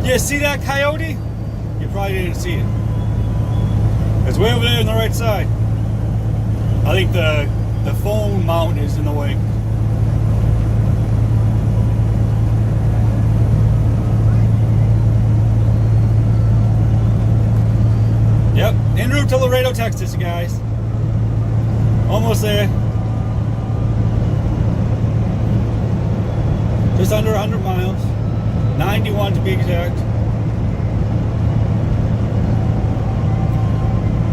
You see that coyote? You probably didn't see it. It's way over there on the right side. I think the phone mount is in the way. Yep, en route to Laredo, Texas, you guys. Almost there. Just under 100 miles. 91 to be exact.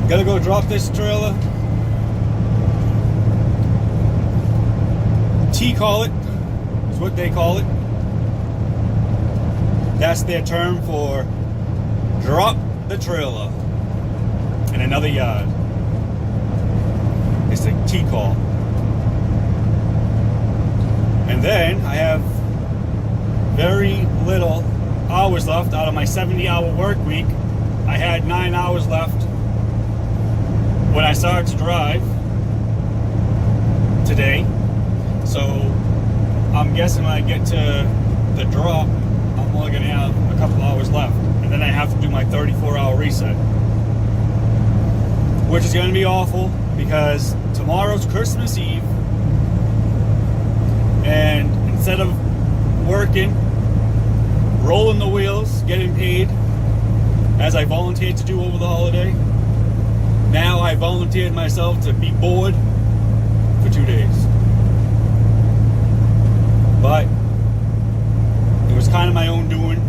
Gotta go drop this trailer. T-call it is what they call it. That's their term for drop the trailer in another yard. It's a T-call. And then I have very little hours left out of my 70-hour work week. I had 9 hours left when I started to drive today. So I'm guessing when I get to the drop, I'm only going to have a couple hours left. And then I have to do my 34-hour reset, which is going to be awful because tomorrow's Christmas Eve. And instead of working, rolling the wheels, getting paid, as I volunteered to do over the holiday, now I volunteered myself to be bored for 2 days. But it was kind of my own doing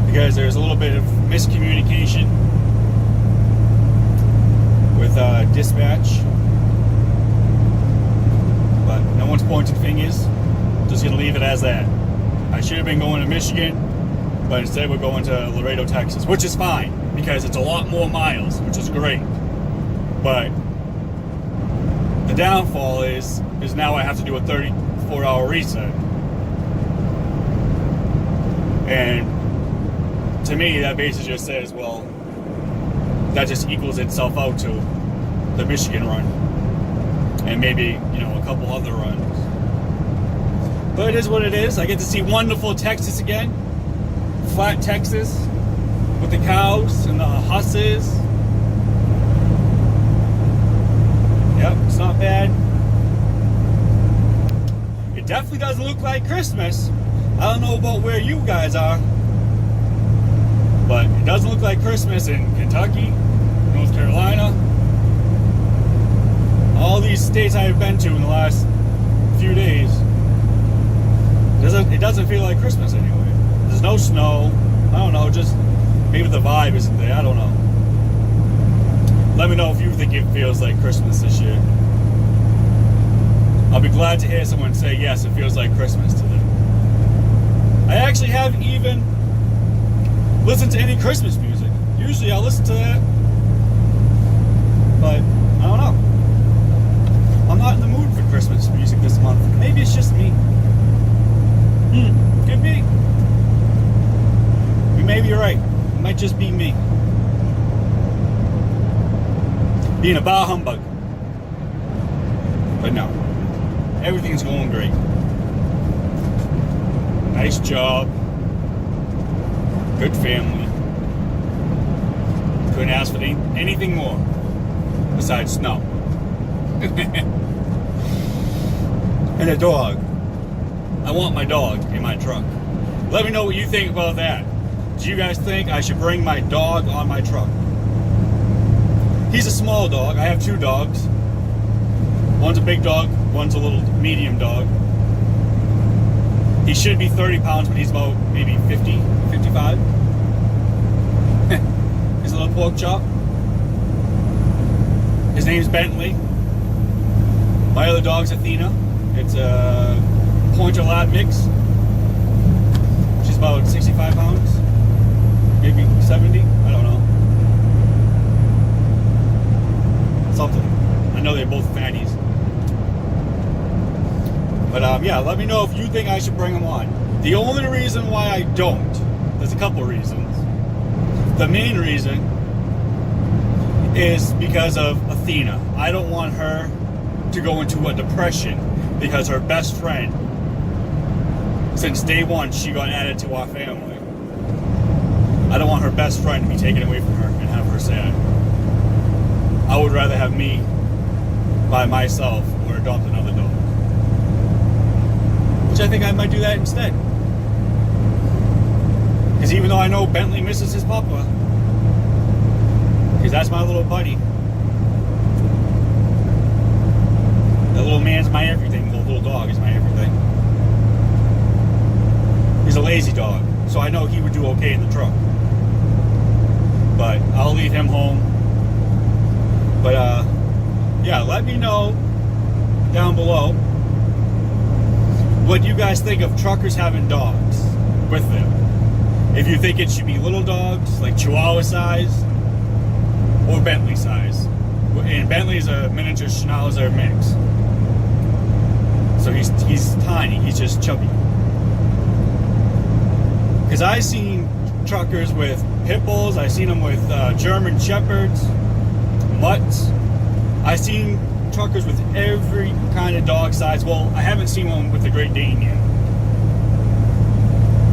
because there's a little bit of miscommunication with dispatch. But no one's pointing fingers. Just gonna leave it as that. I should have been going to Michigan, but instead we're going to Laredo, Texas, which is fine because it's a lot more miles, which is great. But the downfall is now I have to do a 34-hour reset. And to me, that basically just says, well, that just equals itself out to the Michigan run and maybe, a couple other runs. But it is what it is. I get to see wonderful Texas again. Flat Texas with the cows and the husses. Yep, it's not bad. It definitely doesn't look like Christmas. I don't know about where you guys are, but it doesn't look like Christmas in Kentucky, North Carolina, all these states I've been to in the last few days. It doesn't feel like Christmas anyway. There's no snow. I don't know, just maybe the vibe isn't there. I don't know. Let me know if you think it feels like Christmas this year. I'll be glad to hear someone say, yes, it feels like Christmas to them. I actually haven't even listened to any Christmas music. Usually I'll listen to that. But, I don't know. I'm not in the mood for Christmas music this month. Maybe it's just me. Could be. You may be right. It might just be me. Being a bar humbug. But no. Everything's going great. Nice job. Good family. Couldn't ask for anything more besides snow. And a dog. I want my dog in my truck. Let me know what you think about that. Do you guys think I should bring my dog on my truck? He's a small dog. I have two dogs. One's a big dog, one's a little medium dog. He should be 30 pounds, but he's about maybe 50, 55. He's a little pork chop. His name's Bentley. My other dog's Athena. It's a Pointer Lab mix. She's about 65 pounds, maybe 70. I don't know. Something. I know they're both fatties. But yeah, let me know if you think I should bring them on. The only reason why I don't, there's a couple reasons. The main reason is because of Athena. I don't want her to go into a depression because her best friend, since day one, she got added to our family. I don't want her best friend to be taken away from her and have her sad. I would rather have me by myself or adopt another dog. Which I think I might do that instead. Because even though I know Bentley misses his papa, because that's my little buddy. That little man's my everything. The little dog is my everything. He's a lazy dog, so I know he would do okay in the truck. But I'll leave him home. But yeah, let me know down below what you guys think of truckers having dogs with them. If you think it should be little dogs, like Chihuahua size, or Bentley size. And Bentley's a miniature Schnauzer mix. So he's tiny, he's just chubby. Because I've seen truckers with pit bulls, I've seen them with German Shepherds, mutts. I've seen truckers with every kind of dog size. Well, I haven't seen one with a Great Dane yet.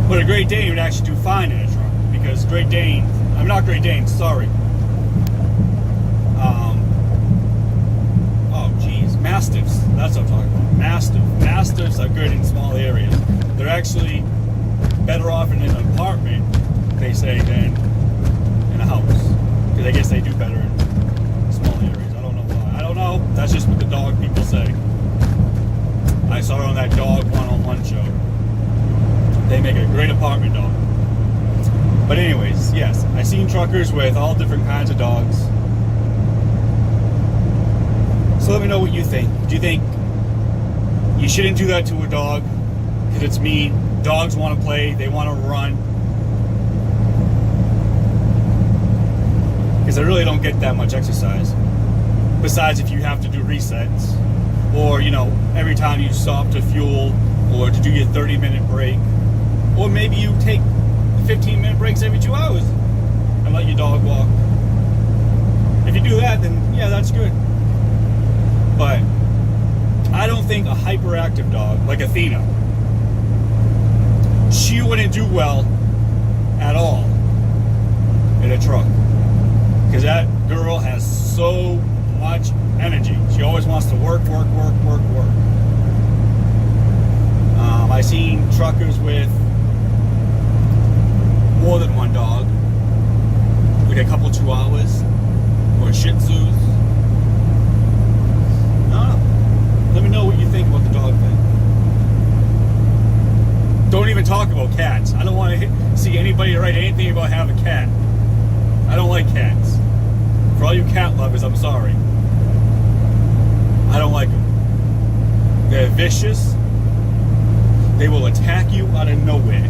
But a Great Dane would actually do fine in a truck. Because Great Dane, I'm not Great Dane, sorry. Oh geez, Mastiffs, that's what I'm talking about. Mastiffs are good in small areas. They're actually better off in an apartment, they say, than in a house. Because I guess they do better in small areas. I don't know why. I don't know. That's just what the dog people say. I saw it on that dog one-on-one show. They make a great apartment dog. But anyways, yes, I've seen truckers with all different kinds of dogs. So let me know what you think. Do you think you shouldn't do that to a dog because it's mean? Dogs want to play, they want to run. Because they really don't get that much exercise. Besides if you have to do resets. Or, you know, every time you stop to fuel or to do your 30-minute break. Or maybe you take 15-minute breaks every 2 hours and let your dog walk. If you do that, then yeah, that's good. But I don't think a hyperactive dog like Athena, she wouldn't do well at all in a truck. Because that girl has so much energy. She always wants to work. I've seen truckers with more than one dog, like a couple Chihuahuas or Shih Tzus. I don't know. Let me know what you think about the dog thing. Don't even talk about cats. I don't want to see anybody write anything about having a cat. I don't like cats. For all you cat lovers, I'm sorry. I don't like them. They're vicious. They will attack you out of nowhere.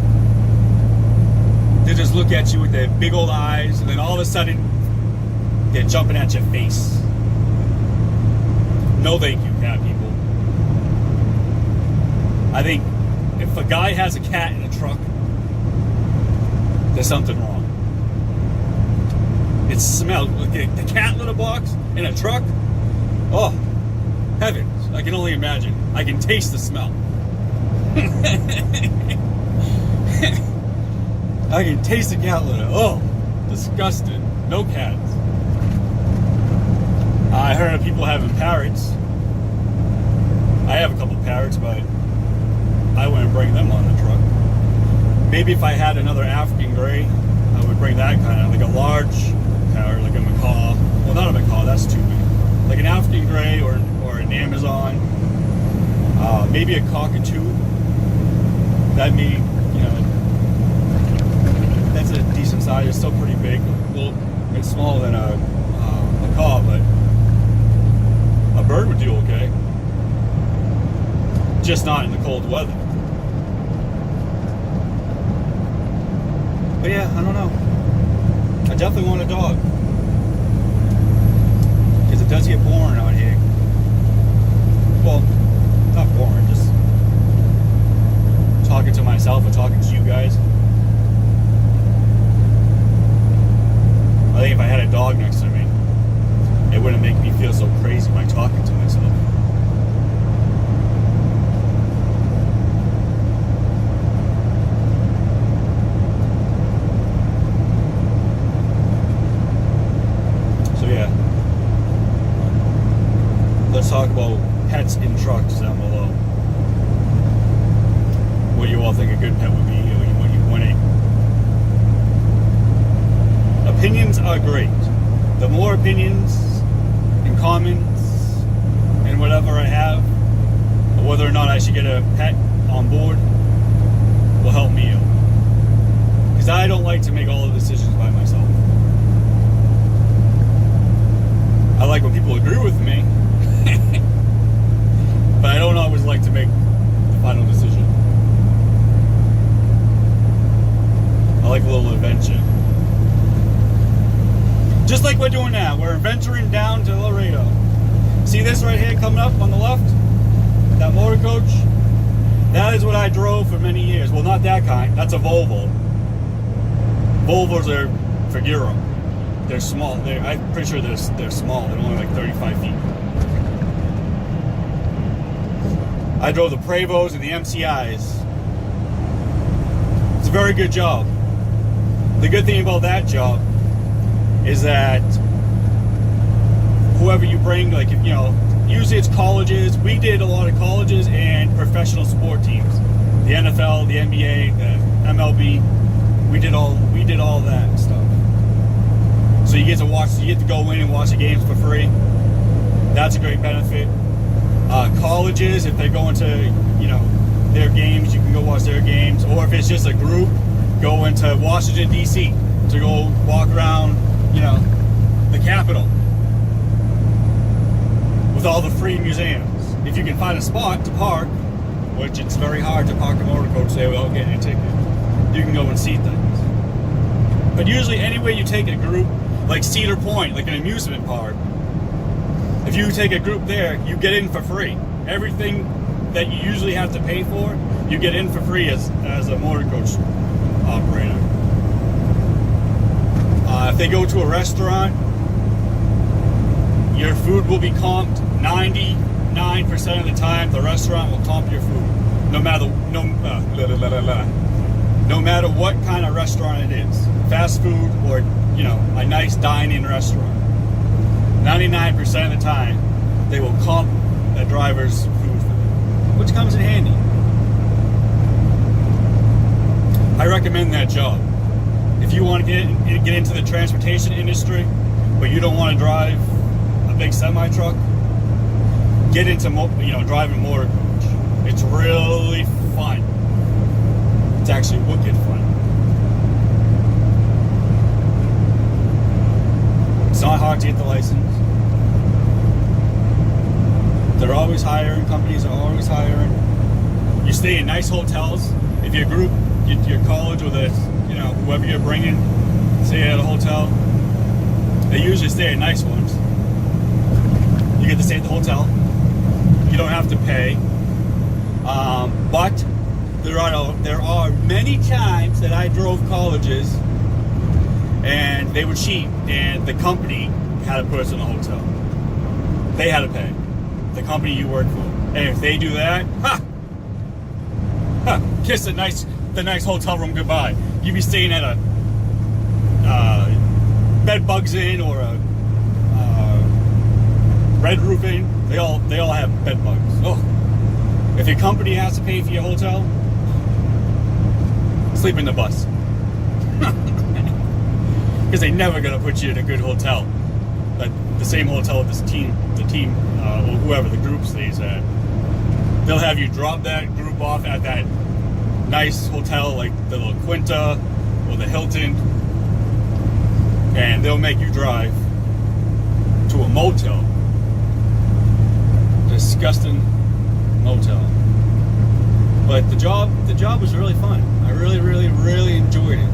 They just look at you with their big old eyes, and then all of a sudden, they're jumping at your face. No thank you, cat people. I think if a guy has a cat in a truck, there's something wrong. It smells. The cat litter box in a truck? Oh, heavens. I can only imagine. I can taste the smell. I can taste the cat litter. Oh, disgusting. No cats. I heard of people having parrots. I have a couple parrots, but I wouldn't bring them on the truck. Maybe if I had another African gray, I would bring that kind of, like a large parrot, like a macaw. Well, not a macaw, that's too big. Like an African gray or an Amazon. Maybe a cockatoo. That'd be, you know, that's a decent size. It's still pretty big. Well, it's smaller than a macaw, but a bird would do okay. Just not in the cold weather. But yeah, I don't know. I definitely want a dog. Because it does get boring out here. Well, not boring, just talking to myself or talking to you guys. I think if I had a dog next to me, it wouldn't make me feel so crazy by talking to myself. pets in trucks down below. What you all think a good pet would be, what you want to. Opinions are great. The more opinions and comments and whatever I have, or whether or not I should get a pet on board, will help me out. Because I don't like to make all the decisions by myself. I like when people agree with me, but I don't always like to make the final decision. I like a little adventure. Just like we're doing now. We're venturing down to Laredo. See this right here coming up on the left? That motor coach? That is what I drove for many years. Well, not that kind. That's a Volvo. Volvos are for Europe. They're small. I'm pretty sure they're small. They're only like 35 feet. I drove the Prevos and the MCIs. It's a very good job. The good thing about that job is that whoever you bring, like, you know, usually it's colleges. We did a lot of colleges and professional sport teams. The NFL, the NBA, the MLB. We did all that stuff. So you get to go in and watch the games for free. That's a great benefit. Colleges, if they're going to, you know, their games, you can go watch their games. Or if it's just a group, go into Washington, D.C. to go walk around, you know, the Capitol with all the free museums. If you can find a spot to park, which it's very hard to park a motor coach there without getting a ticket, you can go and see things. But usually anywhere you take a group, like Cedar Point, like an amusement park, if you take a group there, you get in for free. Everything that you usually have to pay for, you get in for free as a motor coach operator. If they go to a restaurant, your food will be comped 99% of the time. The restaurant will comp your food, no matter what kind of restaurant it is, fast food or, you know, a nice dine-in restaurant. 99% of the time, they will comp a driver's food for them, which comes in handy. I recommend that job. If you want to get into the transportation industry, but you don't want to drive a big semi-truck, get into driving a motor coach. It's really fun. It's actually wicked fun. It's not hard to get the license. They're always hiring. Companies are always hiring. You stay in nice hotels. If your group, your college, or whoever you're bringing, stay at a hotel. They usually stay at nice ones. You get to stay at the hotel. You don't have to pay. But there are many times that I drove colleges and they were cheap, and the company had to put us in a hotel. They had to pay. The company you work for. And if they do that, kiss the nice hotel room goodbye. You'd be staying at a Bed Bugs Inn or a Red Roof Inn. They all have bed bugs. Oh, if your company has to pay for your hotel, sleep in the bus. Because they're never gonna put you in a good hotel, like the same hotel the team, or whoever the group stays at. They'll have you drop that group off at that nice hotel, like the La Quinta or the Hilton, and they'll make you drive to a motel. Disgusting motel. But the job was really fun. I really, really, really enjoyed it.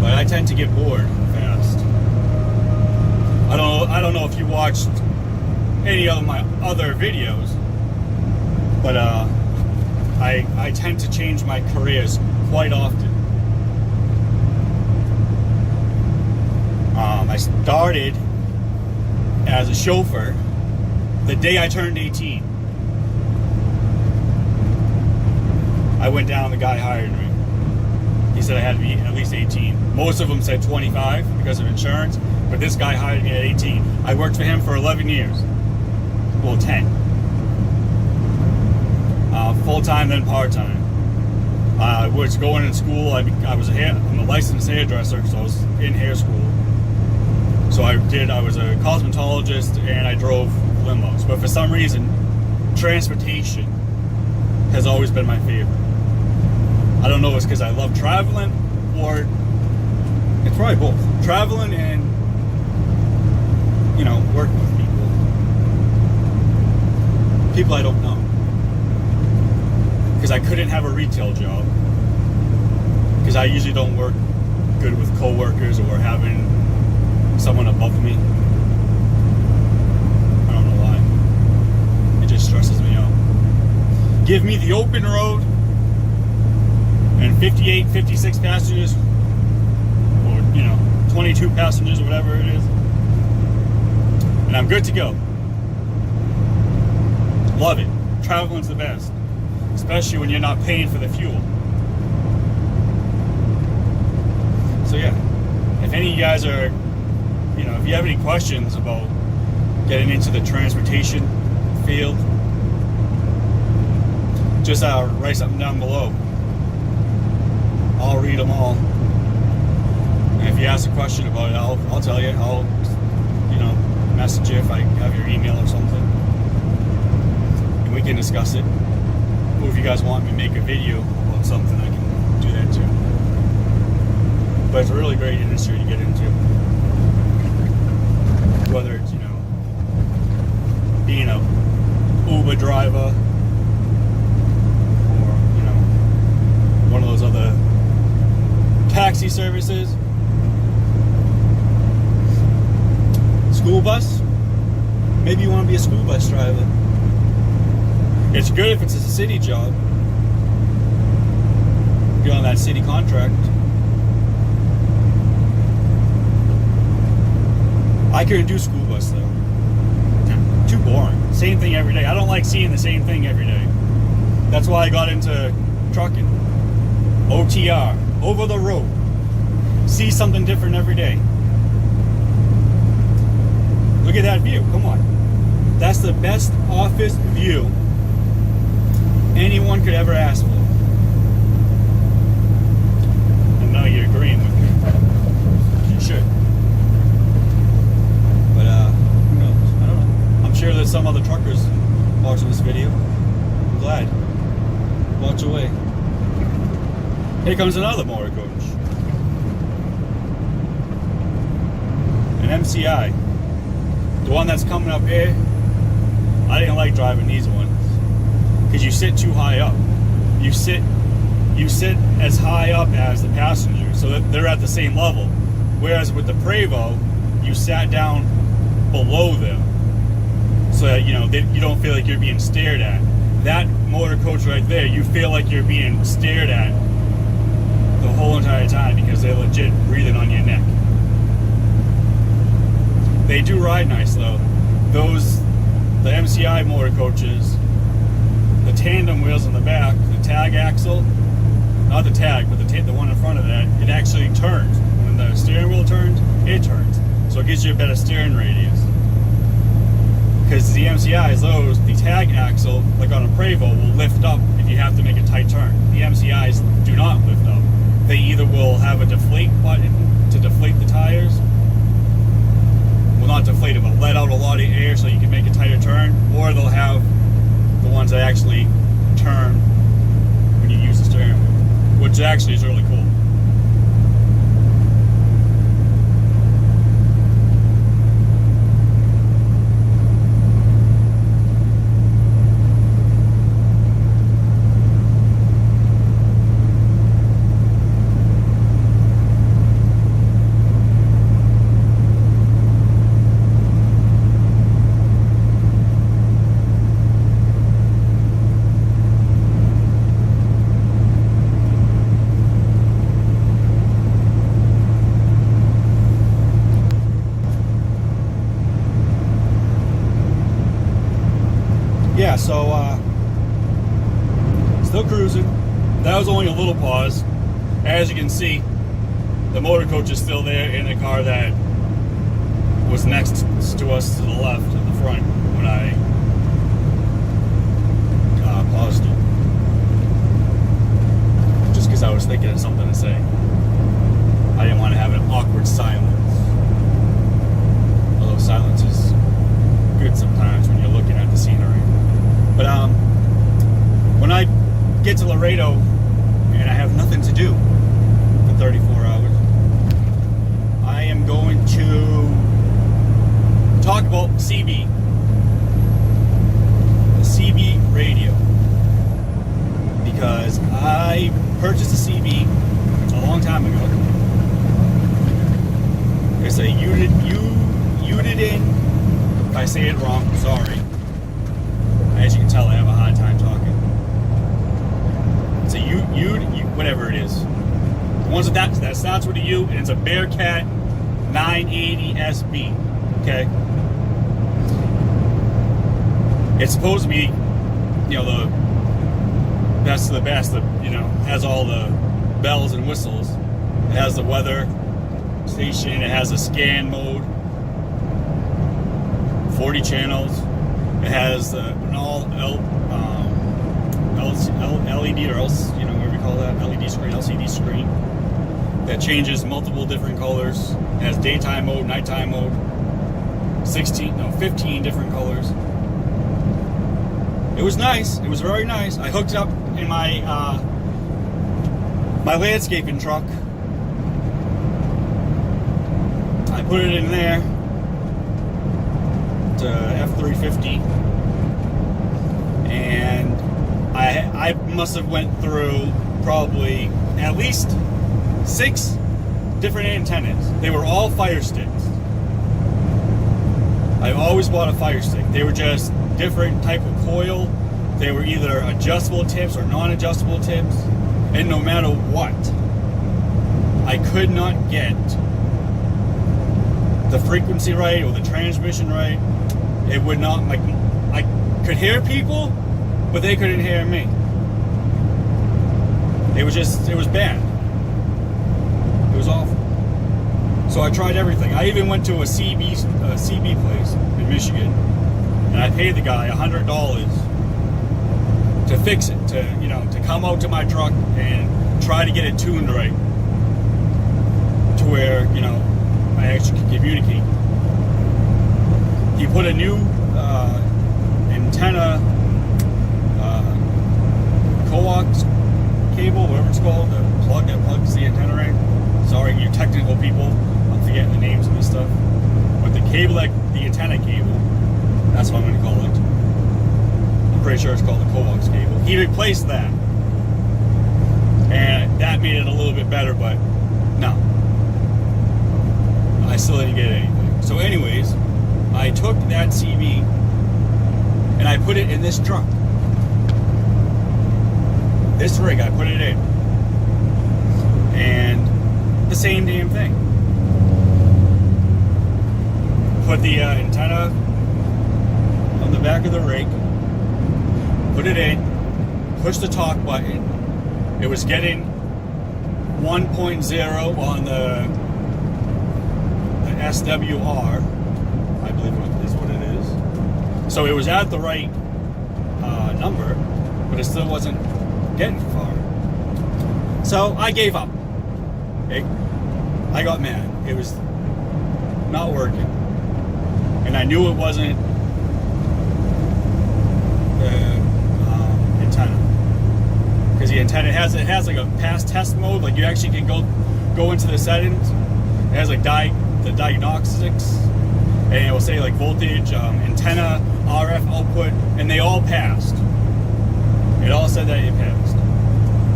But I tend to get bored fast. I don't know if you watched any of my other videos, but I tend to change my careers quite often. I started as a chauffeur the day I turned 18. I went down, the guy hired me. He said I had to be at least 18. Most of them said 25 because of insurance, but this guy hired me at 18. I worked for him for 11 years. well, 10. Full-time, then part-time. I was going to school. I'm a licensed hairdresser, so I was in hair school. So I was a cosmetologist, and I drove limos. But for some reason, transportation has always been my favorite. I don't know if it's because I love traveling, or it's probably both. Traveling and, working with people I don't know. Because I couldn't have a retail job. Because I usually don't work good with coworkers or having someone above me. I don't know why. It just stresses me out. Give me the open road and 58, 56 passengers, or 22 passengers, or whatever it is, and I'm good to go. Love it. Traveling's the best, especially when you're not paying for the fuel. So yeah, if any of you guys are, if you have any questions about getting into the transportation field, just write something down below. I'll read them all. And if you ask a question about it, I'll tell you. I'll, message you if I have your email or something. And we can discuss it. Or if you guys want me to make a video about something, I can do that too. But it's a really great industry to get into. Whether it's, being a Uber driver, or, one of those other taxi services, school bus. Maybe you want to be a school bus driver. It's good if it's a city job. Get on that city contract. I couldn't do school bus though. Too boring. Same thing every day. I don't like seeing the same thing every day. That's why I got into trucking. OTR. Over the road. See something different every day. Look at that view. Come on. That's the best office view anyone could ever ask for. And now you're agreeing with me. You should. But who knows? I don't know. I'm sure there's some other truckers watching this video. I'm glad. Watch away. Here comes another motor coach. An MCI. The one that's coming up here. I didn't like driving these ones because you sit too high up. You sit as high up as the passenger, so that they're at the same level. Whereas with the Prevost, you sat down below them, so that you don't feel like you're being stared at. That motor coach right there, you feel like you're being stared at the whole entire time because they're legit breathing on your neck. They do ride nice though. The MCI motor coaches, the tandem wheels on the back, the tag axle, not the tag, but the one in front of that, it actually turns. When the steering wheel turns, it turns. So it gives you a better steering radius. Because the MCIs, the tag axle, like on a Prevost, will lift up if you have to make a tight turn. The MCIs do not lift up. They either will have a deflate button to deflate the tires, well, not deflate it, but let out a lot of air so you can make a tighter turn, or they'll have the ones that actually turn when you use the steering wheel, which actually is really cool. Yeah, so still cruising. That was only a little pause. As you can see, the motor coach is still there in the car that was next to us to the left at the front when I thinking of something to say. I didn't want to have an awkward silence. Although silence is good sometimes when you're looking at the scenery. But when I get to Laredo and I have nothing to do for 34 hours, I am going to talk about CB. The CB radio. Because I purchased a CB a long time ago. It's a Uniden. If I say it wrong, sorry. As you can tell, I have a hard time talking. It's a whatever it is. The ones that starts with a U, and it's a Bearcat 980 SB. Okay. It's supposed to be, the best of the best. Has all the bells and whistles. It has the weather station. It has a scan mode. 40 channels. It has an all LED or else, whatever you call that, LED screen, LCD screen that changes multiple different colors. It has daytime mode, nighttime mode. 15 different colors. It was nice. It was very nice. I hooked it up in my my landscaping truck. I put it in there to F350, and I must have went through probably at least 6 different antennas. They were all Fire Sticks. I always bought a Fire Stick. They were just different type of coil. They were either adjustable tips or non-adjustable tips, and no matter what, I could not get the frequency right or the transmission right. It would not, I could hear people, but they couldn't hear me. It was bad. It was awful. So I tried everything. I even went to a CB place in Michigan, and I paid the guy $100 to fix it, to come out to my truck and try to get it tuned right, to where I actually could communicate. He put a new antenna, coax cable, whatever it's called, the plug that plugs the antenna right. Sorry, you technical people, I'm forgetting the names of this stuff. But the cable, the antenna cable, that's what I'm going to call it. I'm pretty sure it's called the coax cable. He replaced that, and that made it a little bit better, but no, I still didn't get anything. So anyways, I took that CB and I put it in this truck. This rig, I put it in, and the same damn thing. Put the antenna on the back of the rig, put it in, push the talk button. It was getting 1.0 on the SWR, I believe is what it is. So it was at the right number, but it still wasn't getting far. So I gave up. Okay? I got mad. It was not working, and I knew it wasn't the antenna, because the antenna has like a past test mode. Like you actually can go into the settings. It has like the diagnostics, and it will say like voltage, antenna, RF output, and they all passed. It all said that it passed.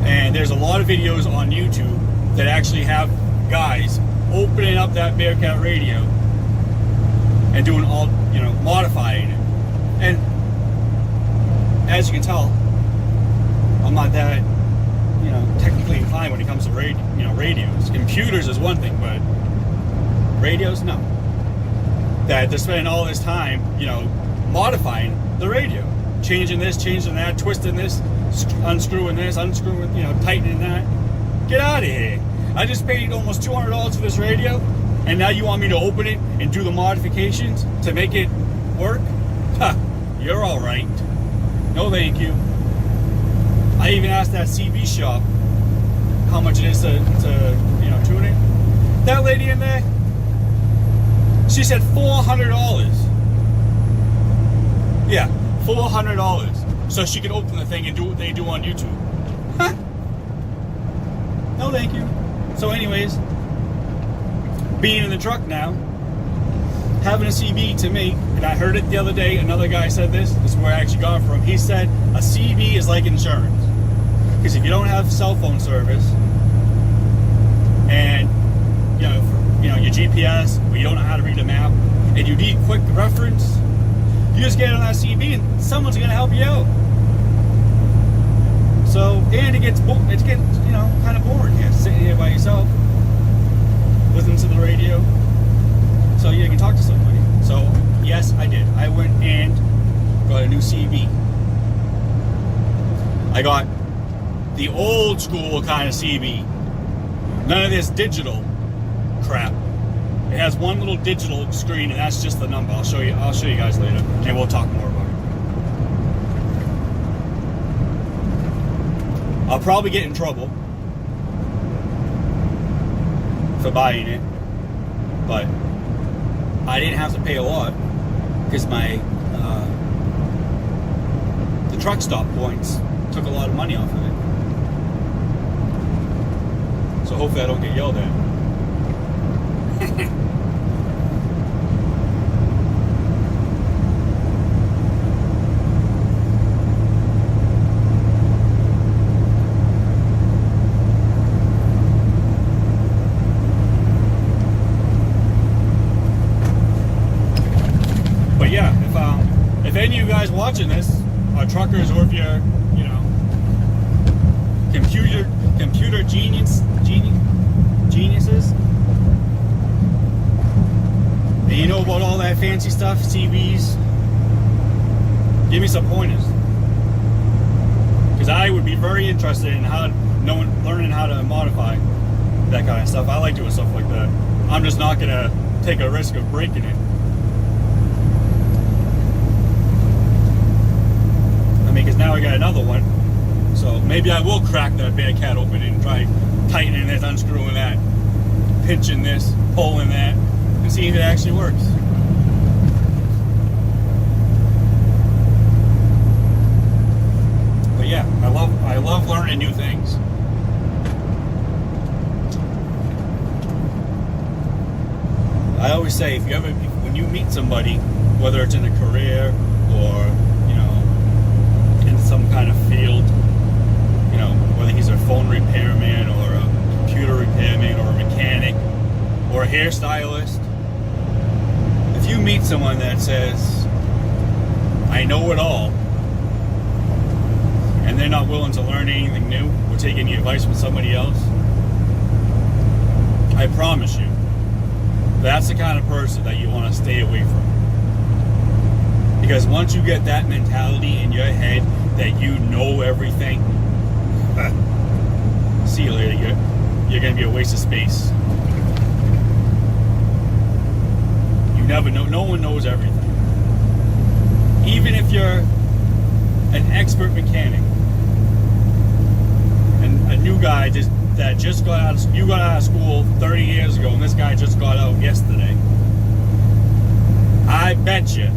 And there's a lot of videos on YouTube that actually have guys opening up that Bearcat radio and doing all, modifying it. And as you can tell, I'm not that, technically inclined when it comes to radios. Computers is one thing, but radios, no. That they're spending all this time, modifying the radio. Changing this, changing that, twisting this, unscrewing this, tightening that. Get out of here. I just paid almost $200 for this radio, and now you want me to open it and do the modifications to make it work? Ha, you're all right. No thank you. I even asked that CB shop how much it is to tune it. That lady in there, she said $400. Yeah, $400. So she can open the thing and do what they do on YouTube. Huh? No, thank you. So, anyways, being in the truck now, having a CB to me, and I heard it the other day. Another guy said this. This is where I actually got it from. He said a CB is like insurance, because if you don't have cell phone service and your GPS, or you don't know how to read a map, and you need quick reference, you just get on that CB and someone's gonna help you out. So, and it gets kind of boring here, sitting here by yourself, listening to the radio. So you can talk to somebody. So yes, I did. I went and got a new CB. I got the old school kind of CB. None of this digital crap. It has one little digital screen, and that's just the number. I'll show you guys later, and we'll talk more about it. I'll probably get in trouble for buying it, but I didn't have to pay a lot because the truck stop points took a lot of money off of it. So hopefully I don't get yelled at. But yeah, if any of you guys watching this are truckers, or if you're computer geniuses, and you know about all that fancy stuff, CVs, give me some pointers, because I would be very interested in learning how to modify that kind of stuff. I like doing stuff like that. I'm just not gonna take a risk of breaking it. Because now I got another one, so maybe I will crack that Bearcat open and try tightening this, unscrewing that, pinching this, pulling that, and see if it actually works. But yeah, I love learning new things. I always say, when you meet somebody, whether it's in a career or some kind of field, whether he's a phone repairman or a computer repairman or a mechanic or a hairstylist, if you meet someone that says, I know it all, and they're not willing to learn anything new or take any advice from somebody else, I promise you, that's the kind of person that you want to stay away from. Because once you get that mentality in your head that you know everything, see you later. You're going to be a waste of space. You never know. No one knows everything. Even if you're an expert mechanic and a new guy that just got out of, you got out of school 30 years ago, and this guy just got out yesterday, I bet you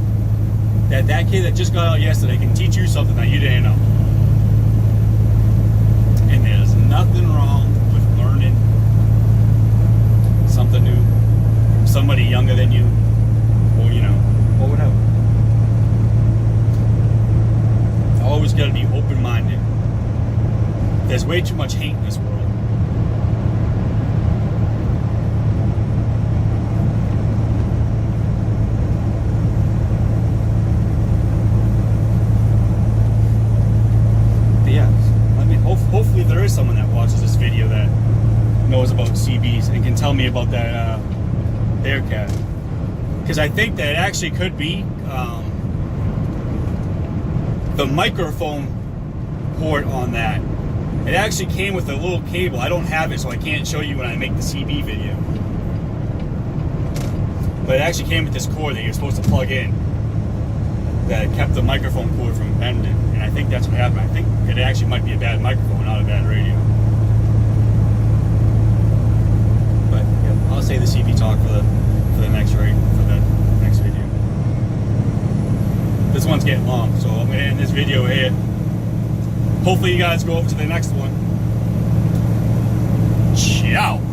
that kid that just got out yesterday can teach you something that you didn't know. And there's nothing wrong with learning something new from somebody younger than you, or whatever. Always got to be open-minded. There's way too much hate in this world. Hopefully there is someone that watches this video that knows about CBs and can tell me about that Bearcat. Because I think that it actually could be the microphone port on that. It actually came with a little cable. I don't have it, so I can't show you when I make the CB video. But it actually came with this cord that you're supposed to plug in that kept the microphone cord from bending. And I think that's what happened. I think it actually might be a bad microphone, not a bad radio. long, so I'm going to end this video here. Hopefully you guys go over to the next one. Ciao.